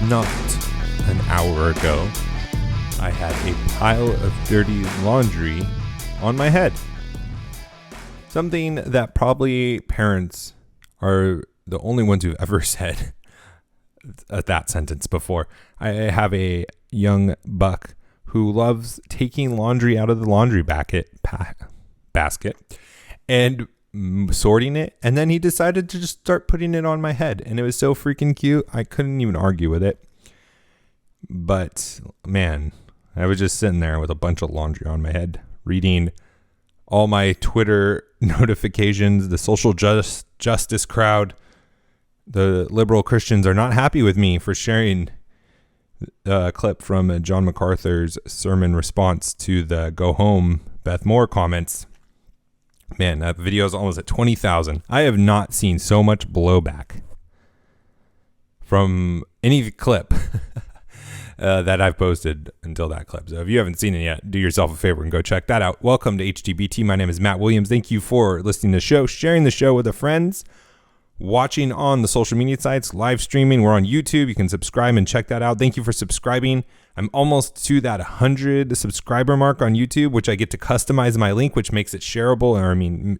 Not an hour ago, I had a pile of dirty laundry on my head. Something that probably parents are the only ones who've ever said that sentence before. I have a young buck who loves taking laundry out of the laundry basket and sorting it, and then he decided to just start putting it on my head, and it was so freaking cute. I couldn't even argue with it. But man, I was just sitting there with a bunch of laundry on my head, reading all my Twitter notifications. The social justice crowd, the liberal Christians, are not happy with me for sharing a clip from John MacArthur's sermon response to the "Go Home, Beth Moore" comments. Man, that video is almost at 20,000. I have not seen so much blowback from any clip that I've posted until that clip. So if you haven't seen it yet, do yourself a favor and go check that out. Welcome to HTBT. My name is Matt Williams. Thank you for listening to the show, sharing the show with the friends, watching on the social media sites, live streaming. We're on YouTube. You can subscribe and check that out. Thank you for subscribing. I'm almost to that 100 subscriber mark on YouTube, which I get to customize my link, which makes it shareable,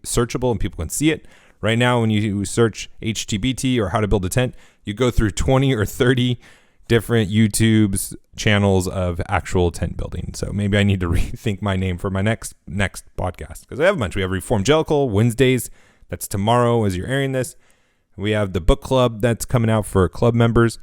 searchable, and people can see it. Right now, when you search HTBT or how to build a tent, you go through 20 or 30 different YouTube's channels of actual tent building. So maybe I need to rethink my name for my next podcast, because I have a bunch. We have Reformgelical Wednesdays. That's tomorrow as you're airing this. We have the book club that's coming out for club members.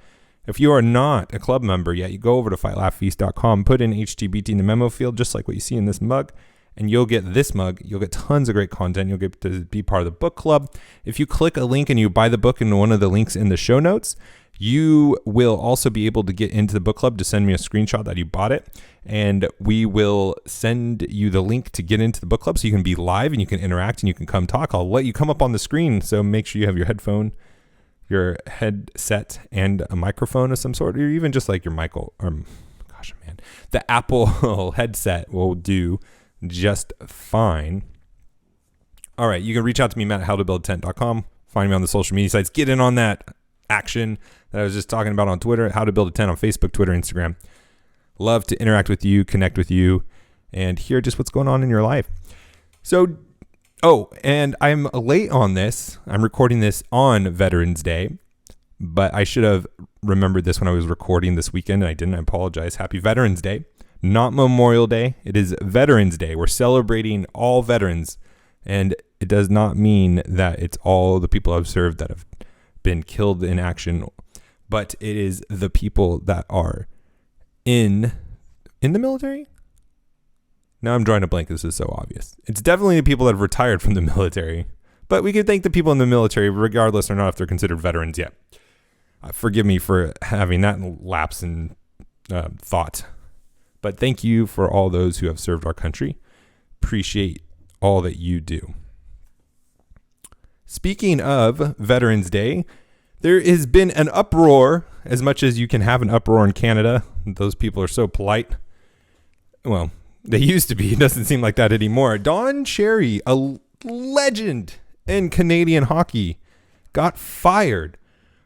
If you are not a club member yet, you go over to fightlaughfeast.com, put in HTBT in the memo field, just like what you see in this mug, and you'll get this mug. You'll get tons of great content. You'll get to be part of the book club. If you click a link and you buy the book in one of the links in the show notes, you will also be able to get into the book club to send me a screenshot that you bought it, and we will send you the link to get into the book club so you can be live and you can interact and you can come talk. I'll let you come up on the screen, so make sure you have your headset and a microphone of some sort, or even just like your the Apple headset will do just fine. All right, you can reach out to me, Matt, at howtobuildatent.com. Find me on the social media sites. Get in on that action that I was just talking about on Twitter, How to Build a Tent on Facebook, Twitter, Instagram. Love to interact with you, connect with you, and hear just what's going on in your life. So, and I'm late on this. I'm recording this on Veterans Day, but I should have remembered this when I was recording this weekend, and I didn't. I apologize. Happy Veterans Day. Not Memorial Day. It is Veterans Day. We're celebrating all veterans, and it does not mean that it's all the people I've served that have been killed in action, but it is the people that are in the military. Now I'm drawing a blank. This is so obvious. It's definitely the people that have retired from the military, but we could thank the people in the military regardless or not if they're considered veterans yet. Forgive me for having that lapse in thought, but thank you for all those who have served our country. Appreciate all that you do. Speaking of Veterans Day, there has been an uproar, as much as you can have an uproar in Canada. Those people are so polite. Well, they used to be. It doesn't seem like that anymore. Don Cherry, a legend in Canadian hockey, got fired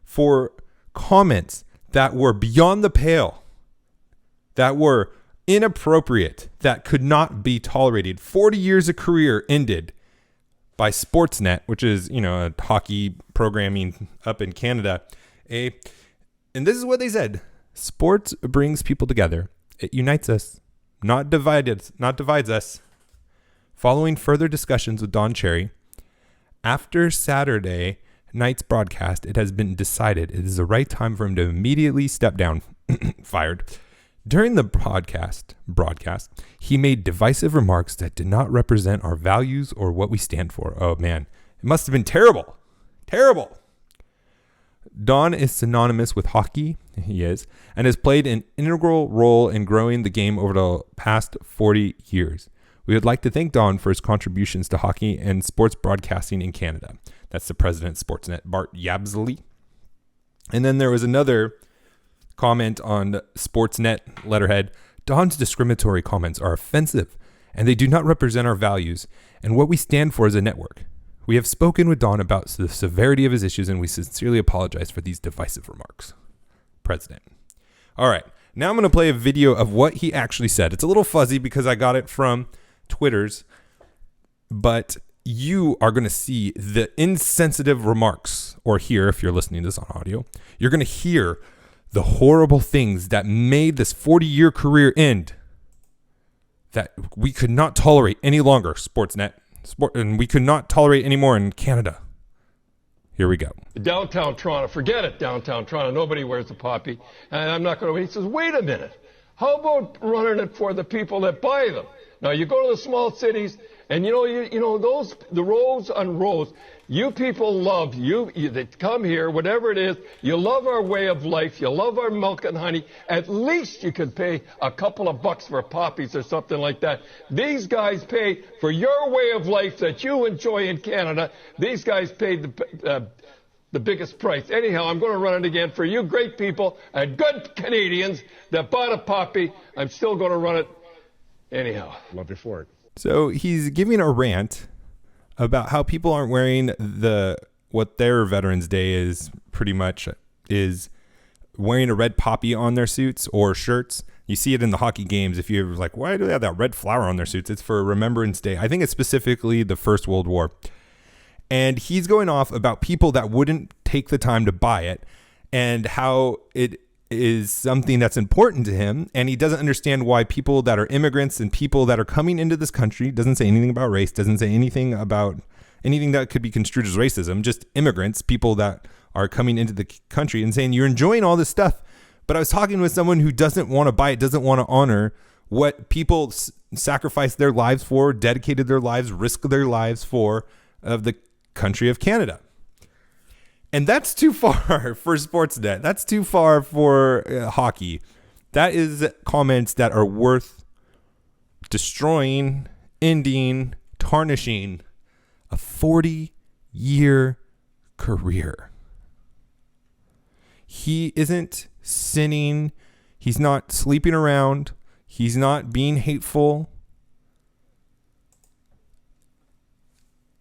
for comments that were beyond the pale, that were inappropriate, that could not be tolerated. 40 years of career ended by Sportsnet, which is, a hockey programming up in Canada. And this is what they said. Sports brings people together. It unites us, not divides us. Following further discussions with Don Cherry, after Saturday night's broadcast, it has been decided it is the right time for him to immediately step down, fired. During the broadcast, he made divisive remarks that did not represent our values or what we stand for. Oh man, it must have been terrible. Terrible. Don is synonymous with hockey, he is, and has played an integral role in growing the game over the past 40 years. We would like to thank Don for his contributions to hockey and sports broadcasting in Canada. That's the president of Sportsnet, Bart Yabsley. And then there was another comment on Sportsnet letterhead. Don's discriminatory comments are offensive, and they do not represent our values and what we stand for as a network. We have spoken with Don about the severity of his issues, and we sincerely apologize for these divisive remarks. President. All right. Now I'm going to play a video of what he actually said. It's a little fuzzy because I got it from Twitter's, but you are going to see the insensitive remarks, or hear, if you're listening to this on audio, you're going to hear the horrible things that made this 40-year career end that we could not tolerate any longer, Sportsnet, and we could not tolerate anymore in Canada. Here we go. Downtown Toronto, forget it, downtown Toronto, nobody wears a poppy, and I'm not going to, he says, wait a minute, how about running it for the people that buy them? Now, you go to the small cities, and you know those, the rows on rows, you people love, you that come here, whatever it is, you love our way of life, you love our milk and honey, at least you can pay a couple of bucks for poppies or something like that. These guys pay for your way of life that you enjoy in Canada. These guys paid the biggest price. Anyhow, I'm going to run it again for you great people and good Canadians that bought a poppy. I'm still going to run it anyhow. Love you for it. So he's giving a rant about how people aren't wearing what their Veterans Day is pretty much is wearing a red poppy on their suits or shirts. You see it in the hockey games. If you're like, why do they have that red flower on their suits? It's for Remembrance Day. I think it's specifically the First World War. And he's going off about people that wouldn't take the time to buy it and how it is something that's important to him. And he doesn't understand why people that are immigrants and people that are coming into this country, doesn't say anything about race, doesn't say anything about anything that could be construed as racism, just immigrants, people that are coming into the country and saying, you're enjoying all this stuff. But I was talking with someone who doesn't want to buy it, doesn't want to honor what people sacrificed their lives for, dedicated their lives, risked their lives for, of the country of Canada. And that's too far for Sportsnet. That's too far for hockey. That is comments that are worth destroying, ending, tarnishing a 40-year career. He isn't sinning. He's not sleeping around. He's not being hateful.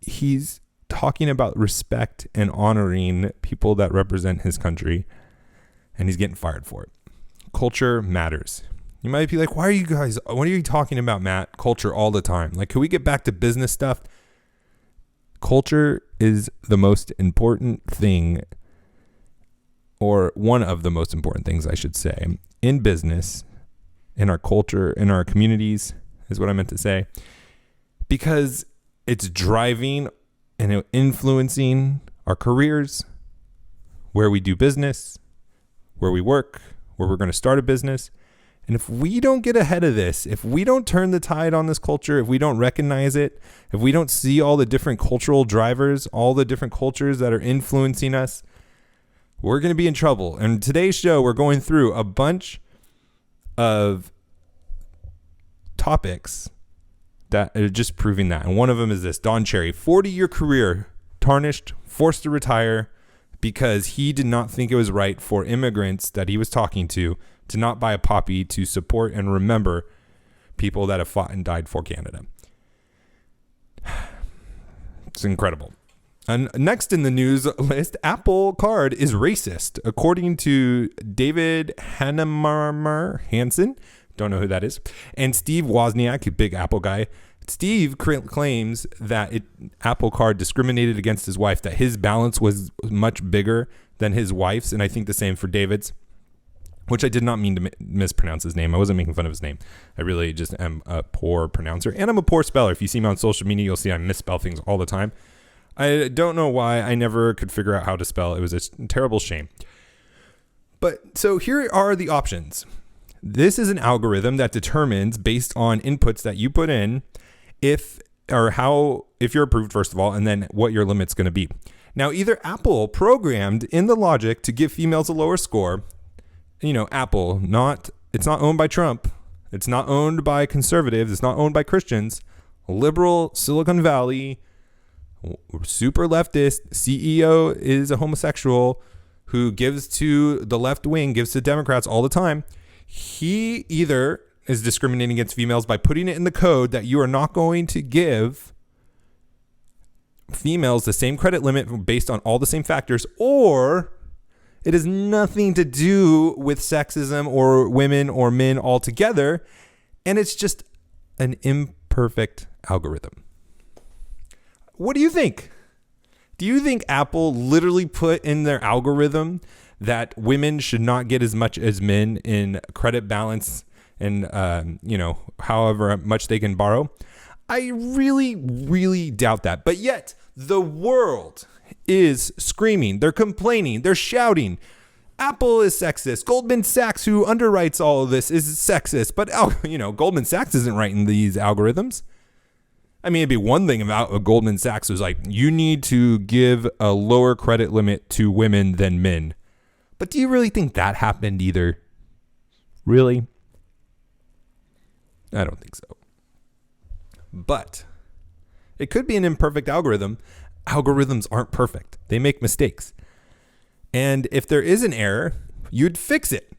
He's talking about respect and honoring people that represent his country, and he's getting fired for it. Culture matters. You might be like, what are you talking about, Matt? Culture all the time. Like, can we get back to business stuff? Culture is the most important thing, or one of the most important things, I should say, in business, in our culture, in our communities, is what I meant to say, because it's driving and influencing our careers, where we do business, where we work, where we're going to start a business. And if we don't get ahead of this, if we don't turn the tide on this culture, if we don't recognize it, if we don't see all the different cultural drivers, all the different cultures that are influencing us, we're going to be in trouble. And today's show, we're going through a bunch of topics that are just proving that. And one of them is this: Don Cherry, 40-year career, tarnished, forced to retire because he did not think it was right for immigrants that he was talking to not buy a poppy to support and remember people that have fought and died for Canada. It's incredible. And next in the news list, Apple Card is racist, according to David Hansen. Don't know who that is. And Steve Wozniak, a big Apple guy. Steve claims that Apple Card discriminated against his wife, that his balance was much bigger than his wife's. And I think the same for David's, which I did not mean to mispronounce his name. I wasn't making fun of his name. I really just am a poor pronouncer, and I'm a poor speller. If you see me on social media, you'll see I misspell things all the time. I don't know why. I never could figure out how to spell. It was a terrible shame. But so here are the options. This is an algorithm that determines, based on inputs that you put in, if you're approved, first of all, and then what your limit's going to be. Now, either Apple programmed in the logic to give females a lower score. Apple, it's not owned by Trump. It's not owned by conservatives. It's not owned by Christians. Liberal Silicon Valley, super leftist CEO is a homosexual who gives to the left wing, gives to Democrats all the time. He either is discriminating against females by putting it in the code that you are not going to give females the same credit limit based on all the same factors, or It has nothing to do with sexism or women or men altogether. And it's just an imperfect algorithm. What do you think? Do you think Apple literally put in their algorithm that women should not get as much as men in credit balance and, however much they can borrow? I really, really doubt that. But yet the world is screaming. They're complaining. They're shouting. Apple is sexist. Goldman Sachs, who underwrites all of this, is sexist. But, Goldman Sachs isn't writing these algorithms. I mean, it'd be one thing about Goldman Sachs was like, you need to give a lower credit limit to women than men. But do you really think that happened either? Really? I don't think so. But it could be an imperfect algorithm. Algorithms aren't perfect. They make mistakes. And if there is an error, you'd fix it.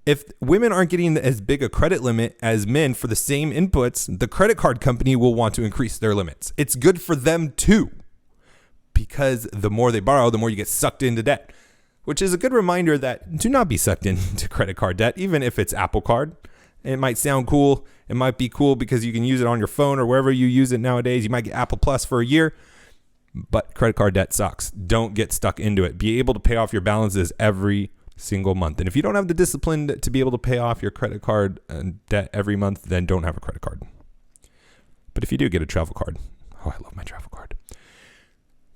If women aren't getting as big a credit limit as men for the same inputs, the credit card company will want to increase their limits. It's good for them too, because the more they borrow, the more you get sucked into debt, which is a good reminder that do not be sucked into credit card debt, even if it's Apple Card. It might sound cool. It might be cool because you can use it on your phone or wherever you use it nowadays. You might get Apple Plus for a year, but credit card debt sucks. Don't get stuck into it. Be able to pay off your balances every single month. And if you don't have the discipline to be able to pay off your credit card debt every month, then don't have a credit card. But if you do, get a travel card. Oh, I love my travel card.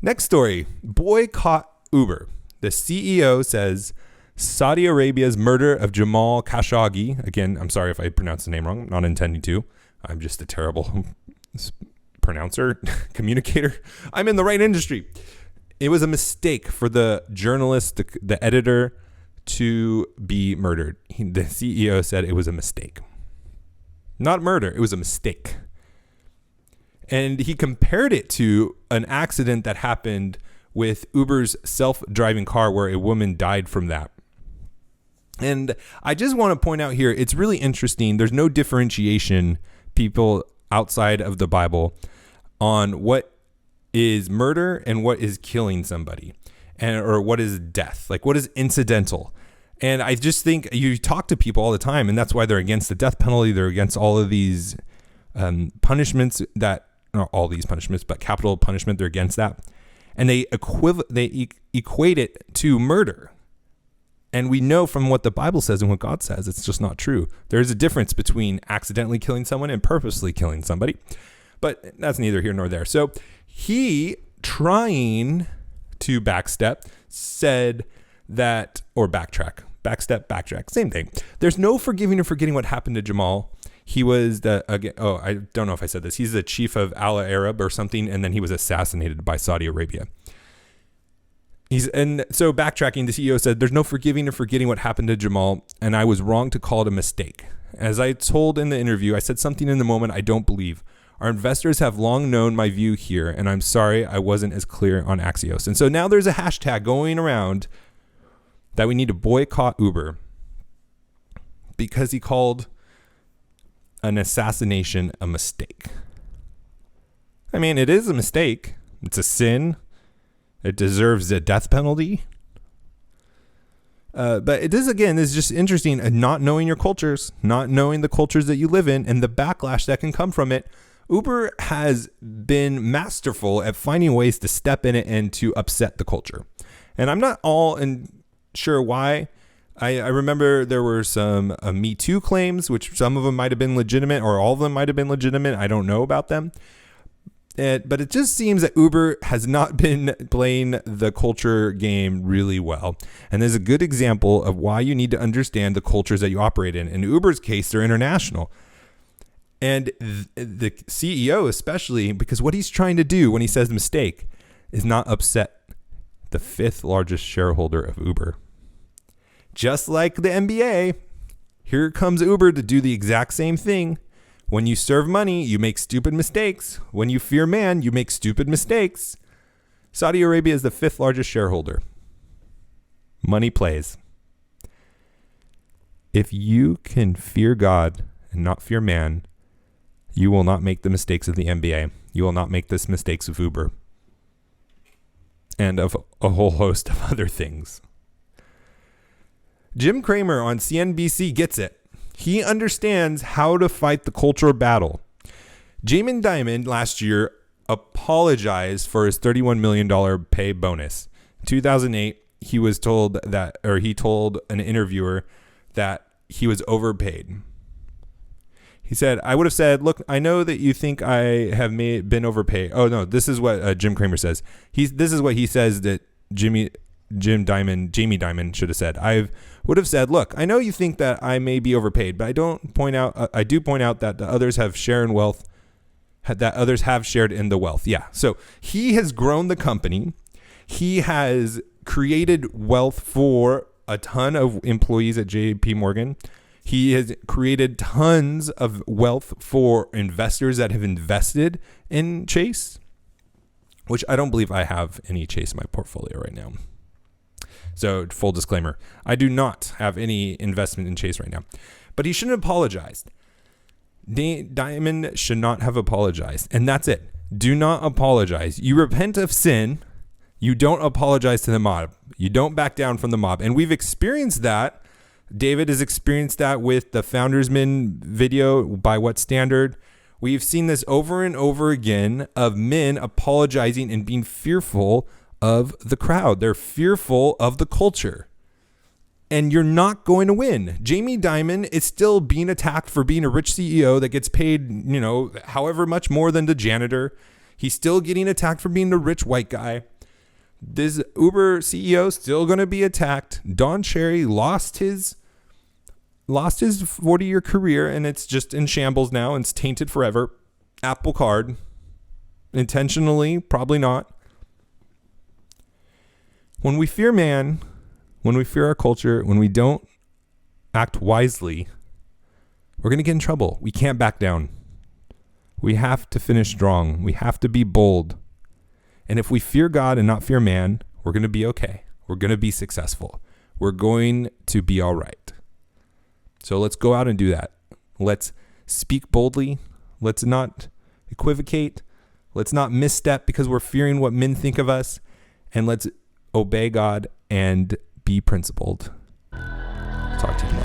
Next story, boycott Uber. The CEO says Saudi Arabia's murder of Jamal Khashoggi. Again, I'm sorry if I pronounced the name wrong. I'm not intending to. I'm just a terrible pronouncer, communicator. I'm in the right industry. It was a mistake for the journalist, the editor, to be murdered. The CEO said it was a mistake. Not murder, it was a mistake. And he compared it to an accident that happened with Uber's self-driving car where a woman died from that. And I just want to point out here, it's really interesting. There's no differentiation, people outside of the Bible, on what is murder and what is killing somebody, or what is death, like what is incidental. And I just think you talk to people all the time, and that's why they're against the death penalty. They're against all of these punishments that, not all these punishments, but capital punishment. They're against that. And they equate it to murder. And we know from what the Bible says and what God says, it's just not true. There's a difference between accidentally killing someone and purposely killing somebody. But that's neither here nor there. So he, trying to backstep, said that, or backtrack, same thing. There's no forgiving or forgetting what happened to Jamal. He was I don't know if I said this. He's the chief of Al Arab or something, and then he was assassinated by Saudi Arabia. And so backtracking, the CEO said, there's no forgiving or forgetting what happened to Jamal, and I was wrong to call it a mistake. As I told in the interview, I said something in the moment I don't believe. Our investors have long known my view here, and I'm sorry I wasn't as clear on Axios. And so now there's a hashtag going around that we need to boycott Uber because he called an assassination a mistake. I mean, it is a mistake. It's a sin. It deserves a death penalty. But it is, again, is just interesting, not knowing your cultures, not knowing the cultures that you live in and the backlash that can come from it. Uber has been masterful at finding ways to step in it and to upset the culture. And I'm not sure why. I remember there were some Me Too claims, which some of them might have been legitimate or all of them might have been legitimate. I don't know about them. But it just seems that Uber has not been playing the culture game really well. And there's a good example of why you need to understand the cultures that you operate in. In Uber's case, they're international. And the CEO especially, because what he's trying to do when he says mistake is not upset the fifth largest shareholder of Uber. Just like the NBA, here comes Uber to do the exact same thing. When you serve money, you make stupid mistakes. When you fear man, you make stupid mistakes. Saudi Arabia is the fifth largest shareholder. Money plays. If you can fear God and not fear man, you will not make the mistakes of the NBA. You will not make the mistakes of Uber and of a whole host of other things. Jim Cramer on CNBC gets it. He understands how to fight the cultural battle. Jamie Dimon last year apologized for his $31 million pay bonus. In 2008, he was told that, or he told an interviewer that he was overpaid. He said, I would have said, look, I know that you think I have been overpaid. Oh, no, this is what Jim Cramer says. This is what he says that Jamie Dimon should have said. I would have said, look, I know you think that I may be overpaid, but I do point out that the others have shared in wealth, that others have shared in the wealth. Yeah. So he has grown the company. He has created wealth for a ton of employees at JP Morgan. He has created tons of wealth for investors that have invested in Chase, which I don't believe I have any Chase in my portfolio right now. So full disclaimer, I do not have any investment in Chase right now. But he shouldn't have apologized. Dimon should not have apologized. And that's it. Do not apologize. You repent of sin. You don't apologize to the mob. You don't back down from the mob. And we've experienced that. David has experienced that with the Founders Men video, By What Standard. We've seen this over and over again of men apologizing and being fearful of the crowd. They're fearful of the culture. And you're not going to win. Jamie Dimon is still being attacked for being a rich CEO that gets paid, however much more than the janitor. He's still getting attacked for being the rich white guy. This Uber CEO still going to be attacked. Don Cherry lost his 40-year career, and it's just in shambles now, and it's tainted forever. Apple Card, intentionally, probably not. When we fear man, when we fear our culture, when we don't act wisely, we're going to get in trouble. We can't back down. We have to finish strong. We have to be bold. And if we fear God and not fear man, we're going to be okay. We're going to be successful. We're going to be all right. So let's go out and do that. Let's speak boldly. Let's not equivocate. Let's not misstep because we're fearing what men think of us. And let's obey God and be principled. Talk to you tomorrow.